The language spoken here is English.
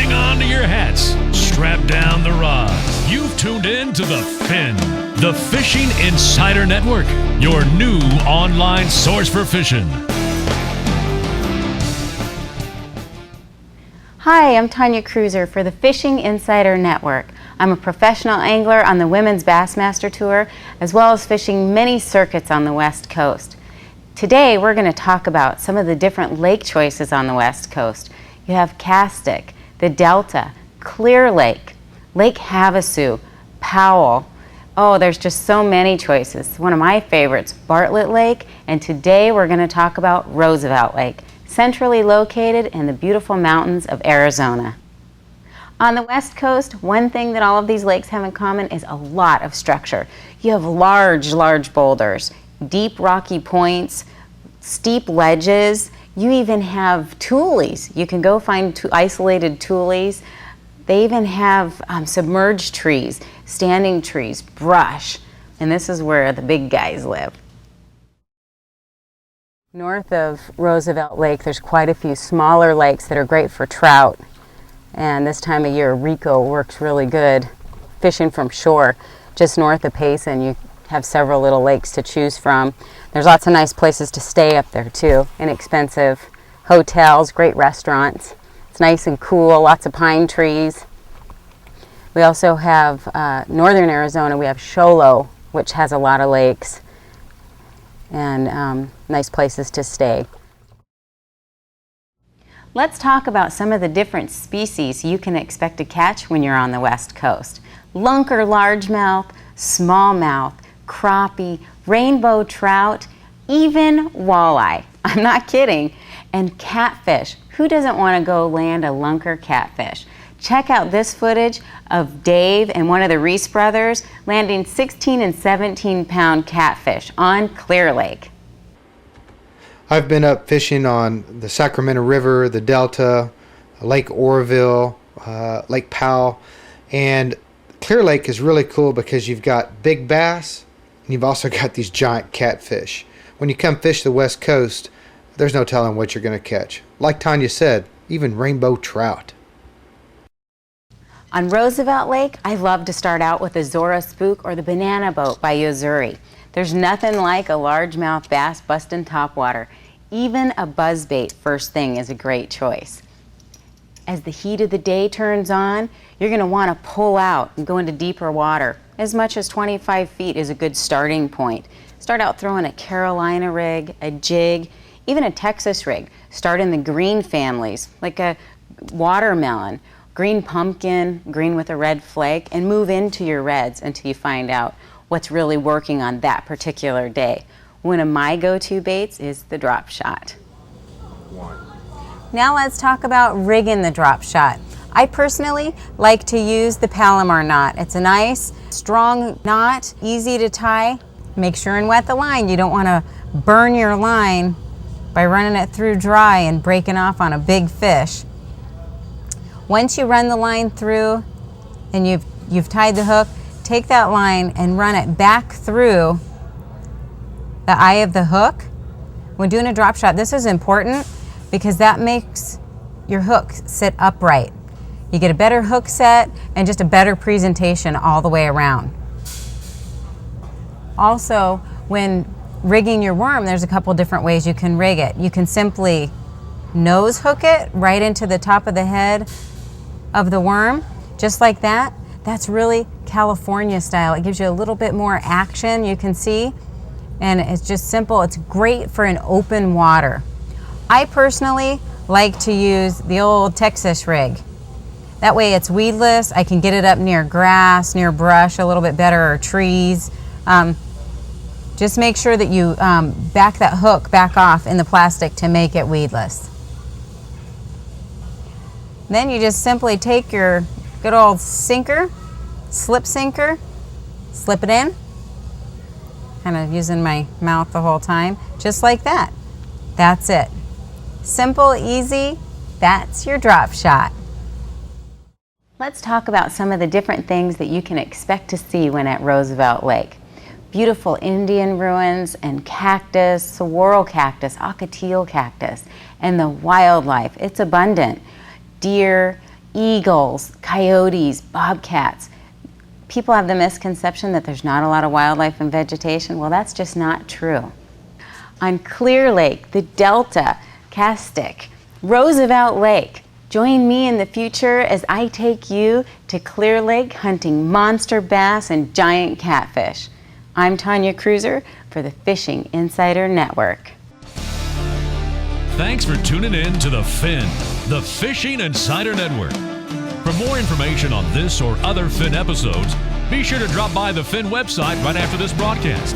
Hang on to your hats. Strap down the rod. You've tuned in to The Fin, the Fishing Insider Network, your new online source for fishing. Hi, I'm Tanya Kruezer for the Fishing Insider Network. I'm a professional angler on the Women's Bassmaster Tour, as well as fishing many circuits on the West Coast. Today, we're going to talk about some of the different lake choices on the West Coast. You have Castic, the Delta, Clear Lake, Lake Havasu, Powell. Oh, there's just so many choices. One of my favorites, Bartlett Lake, and today we're going to talk about Roosevelt Lake, centrally located in the beautiful mountains of Arizona. On the West Coast, one thing that all of these lakes have in common is a lot of structure. You have large boulders, deep rocky points, steep ledges. You even have tules. You can go find isolated tules. They even have submerged trees, standing trees, brush, and this is where the big guys live. North of Roosevelt Lake, there's quite a few smaller lakes that are great for trout. And this time of year, Rico works really good fishing from shore. Just north of Payson, you have several little lakes to choose from. There's lots of nice places to stay up there too. Inexpensive hotels, great restaurants. It's nice and cool, lots of pine trees. We also have northern Arizona, we have Show Low, which has a lot of lakes and nice places to stay. Let's talk about some of the different species you can expect to catch when you're on the West Coast. Lunker largemouth, smallmouth, crappie, rainbow trout, even walleye. I'm not kidding. And catfish. Who doesn't want to go land a lunker catfish? Check out this footage of Dave and one of the Reese brothers landing 16 and 17 pound catfish on Clear Lake. I've been up fishing on the Sacramento River, the Delta, Lake Oroville, Lake Powell, and Clear Lake is really cool because you've got big bass and you've also got these giant catfish. When you come fish the West Coast, there's no telling what you're going to catch. Like Tanya said, even rainbow trout. On Roosevelt Lake, I love to start out with the Zora Spook or the Banana Boat by Yozuri. There's nothing like a largemouth bass busting topwater. Even a buzzbait first thing is a great choice. As the heat of the day turns on, you're going to want to pull out and go into deeper water. As much as 25 feet is a good starting point. Start out throwing a Carolina rig, a jig, even a Texas rig. Start in the green families, like a watermelon, green pumpkin, green with a red flake, and move into your reds until you find out what's really working on that particular day. One of my go-to baits is the drop shot. Now let's talk about rigging the drop shot. I personally like to use the Palomar knot. It's a nice, strong knot, easy to tie. Make sure and wet the line. You don't want to burn your line by running it through dry and breaking off on a big fish. Once you run the line through and you've tied the hook, take that line and run it back through the eye of the hook. When doing a drop shot, this is important because that makes your hook sit upright. You get a better hook set and just a better presentation all the way around. Also, when rigging your worm, there's a couple different ways you can rig it. You can simply nose hook it right into the top of the head of the worm, just like that. That's really California style. It gives you a little bit more action, you can see, and it's just simple. It's great for an open water. I personally like to use the old Texas rig. That way it's weedless. I can get it up near grass, near brush a little bit better, or trees. Just make sure that you back that hook back off in the plastic to make it weedless. Then you just simply take your good old sinker, slip sinker, slip it in, kind of using my mouth the whole time, just like that. That's it. Simple, easy, that's your drop shot. Let's talk about some of the different things that you can expect to see when at Roosevelt Lake. Beautiful Indian ruins and cactus, saguaro cactus, ocotillo cactus, and the wildlife. It's abundant. Deer, eagles, coyotes, bobcats. People have the misconception that there's not a lot of wildlife and vegetation. Well, that's just not true. On Clear Lake, the Delta, Castaic, Roosevelt Lake, join me in the future as I take you to Clear Lake hunting monster bass and giant catfish. I'm Tanya Kruezer for the Fishing Insider Network. Thanks for tuning in to The Fin, the Fishing Insider Network. For more information on this or other Fin episodes, be sure to drop by the Fin website right after this broadcast.